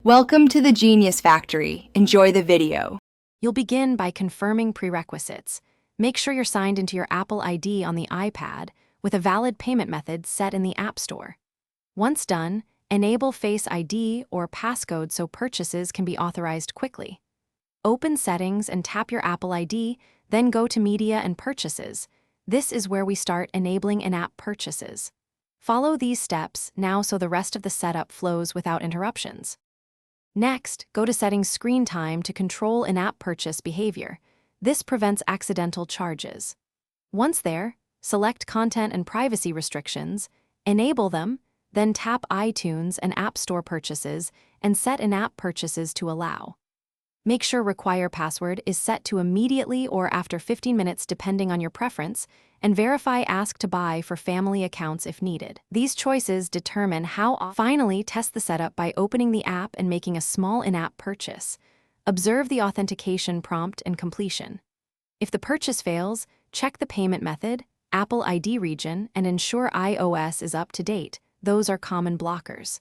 Welcome to the Genius Factory. Enjoy the video. You'll begin by confirming prerequisites. Make sure you're signed into your Apple ID on the iPad with a valid payment method set in the App Store. Once done, enable Face ID or passcode so purchases can be authorized quickly. Open Settings and tap your Apple ID, then go to Media and Purchases. This is where we start enabling in-app purchases. Follow these steps now so the rest of the setup flows without interruptions. Next, go to Settings Screen Time to control in-app purchase behavior. This prevents accidental charges. Once there, select Content and Privacy Restrictions, enable them, then tap iTunes and App Store purchases and set in-app purchases to allow. Make sure Require Password is set to immediately or after 15 minutes depending on your preference, and verify Ask to Buy for family accounts if needed. These choices determine how often. Finally, test the setup by opening the app and making a small in-app purchase. Observe the authentication prompt and completion. If the purchase fails, check the payment method, Apple ID region, and ensure iOS is up to date. Those are common blockers.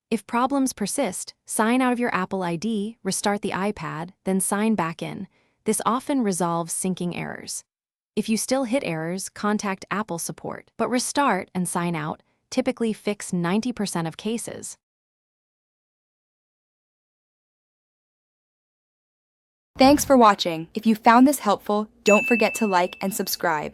If problems persist, sign out of your Apple ID, restart the iPad, then sign back in. This often resolves syncing errors. If you still hit errors, contact Apple support, but restart and sign out typically fix 90% of cases. Thanks for watching. If you found this helpful, don't forget to like and subscribe.